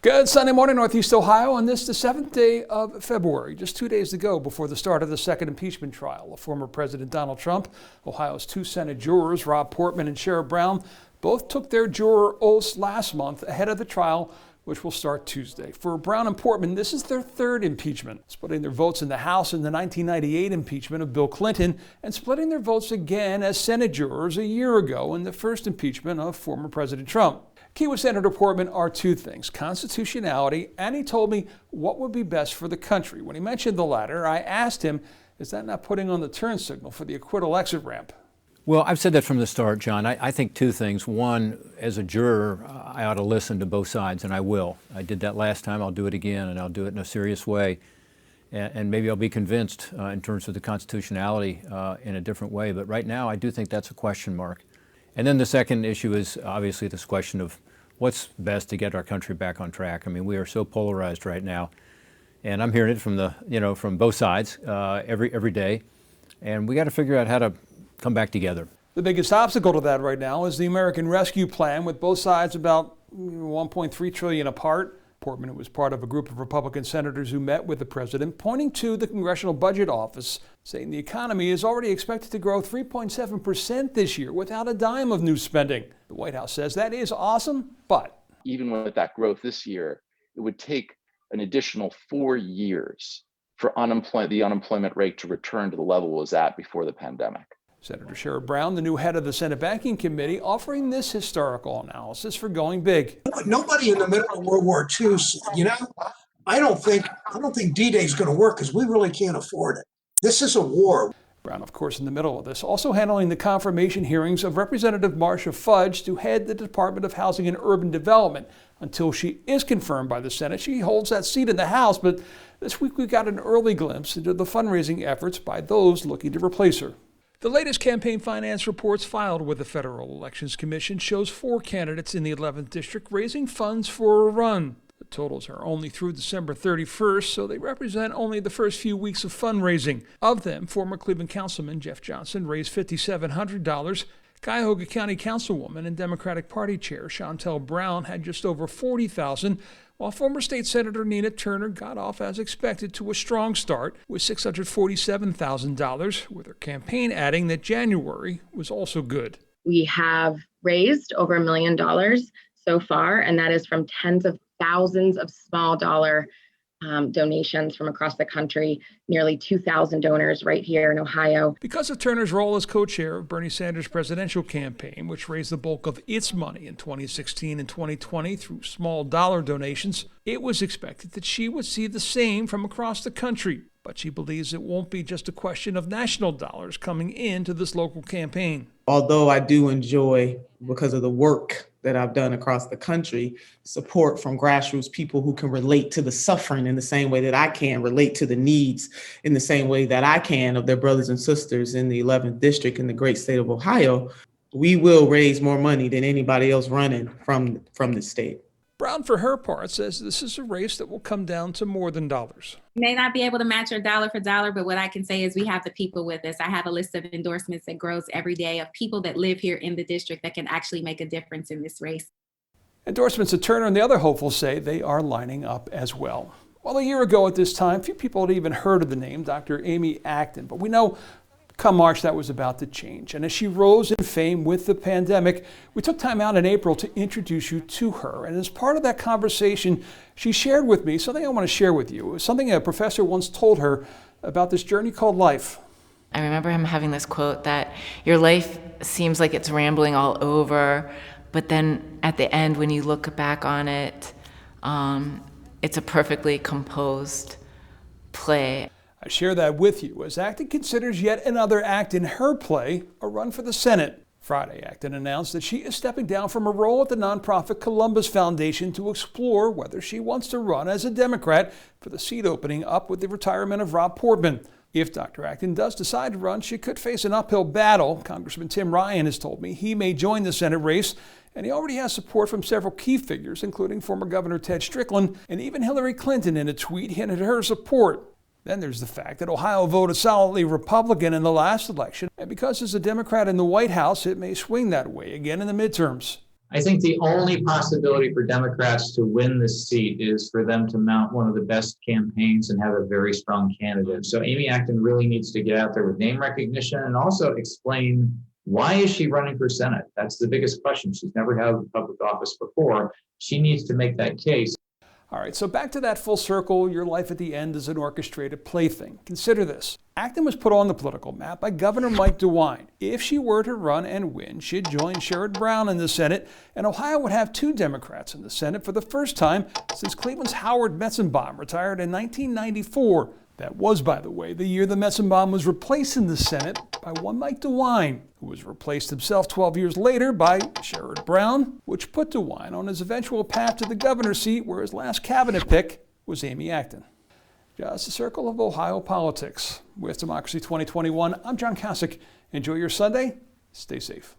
Good Sunday morning, Northeast Ohio, and this is the 7th day of February, just 2 days to go before the start of the second impeachment trial of former President Donald Trump. Ohio's two Senate jurors, Rob Portman and Sherrod Brown, both took their juror oaths last month ahead of the trial, which will start Tuesday. For Brown and Portman, this is their third impeachment, splitting their votes in the House in the 1998 impeachment of Bill Clinton and splitting their votes again as Senate jurors a year ago in the first impeachment of former President Trump. Key with Senator Portman are two things: constitutionality, and he told me what would be best for the country. When he mentioned the latter, I asked him, is that not putting on the turn signal for the acquittal exit ramp? Well, I've said that from the start, John. I think two things. One, as a juror, I ought to listen to both sides, and I will. I did that last time. I'll do it again, and I'll do it in a serious way. And maybe I'll be convinced in terms of the constitutionality in a different way. But right now, I do think that's a question mark. And then the second issue is obviously this question of what's best to get our country back on track. I mean, we are so polarized right now, and I'm hearing it from both sides every day, and we got to figure out how to come back together. The biggest obstacle to that right now is the American Rescue Plan, with both sides about $1.3 trillion apart. Portman, who was part of a group of Republican senators who met with the president, pointing to the Congressional Budget Office, saying the economy is already expected to grow 3.7% this year without a dime of new spending. The White House says that is awesome, but even with that growth this year, it would take an additional 4 years for the unemployment rate to return to the level it was at before the pandemic. Senator Sherrod Brown, the new head of the Senate Banking Committee, offering this historical analysis for going big. Nobody in the middle of World War II, I don't think D-Day is going to work because we really can't afford it. This is a war. Brown, of course, in the middle of this, also handling the confirmation hearings of Representative Marcia Fudge to head the Department of Housing and Urban Development. Until she is confirmed by the Senate, she holds that seat in the House, but this week we got an early glimpse into the fundraising efforts by those looking to replace her. The latest campaign finance reports filed with the Federal Elections Commission shows 4 candidates in the 11th District raising funds for a run. The totals are only through December 31st, so they represent only the first few weeks of fundraising. Of them, former Cleveland Councilman Jeff Johnson raised $5,700. Cuyahoga County Councilwoman and Democratic Party Chair Shontel Brown had just over $40,000, while former State Senator Nina Turner got off as expected to a strong start with $647,000, with her campaign adding that January was also good. We have raised over $1 million so far, and that is from tens of thousands of small dollar donations from across the country, nearly 2,000 donors right here in Ohio. Because of Turner's role as co-chair of Bernie Sanders' presidential campaign, which raised the bulk of its money in 2016 and 2020 through small dollar donations, it was expected that she would see the same from across the country. But she believes it won't be just a question of national dollars coming into this local campaign. Although I do enjoy, because of the work that I've done across the country, support from grassroots people who can relate to the suffering in the same way that I can, relate to the needs in the same way that I can of their brothers and sisters in the 11th District in the great state of Ohio, we will raise more money than anybody else running from the state. Brown, for her part, says this is a race that will come down to more than dollars. May not be able to match her dollar for dollar, but what I can say is we have the people with us. I have a list of endorsements that grows every day of people that live here in the district that can actually make a difference in this race. Endorsements of Turner and the other hopefuls say they are lining up as well. Well, a year ago at this time, few people had even heard of the name Dr. Amy Acton, but we know come March, that was about to change. And as she rose in fame with the pandemic, we took time out in April to introduce you to her. And as part of that conversation, she shared with me something I want to share with you. It was something a professor once told her about this journey called life. I remember him having this quote that your life seems like it's rambling all over, but then at the end, when you look back on it, it's a perfectly composed play. I share that with you as Acton considers yet another act in her play, a run for the Senate. Friday, Acton announced that she is stepping down from a role at the nonprofit Columbus Foundation to explore whether she wants to run as a Democrat for the seat opening up with the retirement of Rob Portman. If Dr. Acton does decide to run, she could face an uphill battle. Congressman Tim Ryan has told me he may join the Senate race, and he already has support from several key figures, including former Governor Ted Strickland, and even Hillary Clinton in a tweet hinted at her support. Then there's the fact that Ohio voted solidly Republican in the last election, and because there's a Democrat in the White House, it may swing that way again in the midterms. I think the only possibility for Democrats to win this seat is for them to mount one of the best campaigns and have a very strong candidate. So Amy Acton really needs to get out there with name recognition and also explain, why is she running for Senate? That's the biggest question. She's never held public office before. She needs to make that case. All right, so back to that full circle, your life at the end is an orchestrated plaything. Consider this. Acton was put on the political map by Governor Mike DeWine. If she were to run and win, she'd join Sherrod Brown in the Senate, and Ohio would have 2 Democrats in the Senate for the first time since Cleveland's Howard Metzenbaum retired in 1994. That was, by the way, the year the Metzenbaum was replaced in the Senate by one Mike DeWine, who was replaced himself 12 years later by Sherrod Brown, which put DeWine on his eventual path to the governor's seat, where his last cabinet pick was Amy Acton. Just a circle of Ohio politics. With Democracy 2021, I'm John Kosich. Enjoy your Sunday. Stay safe.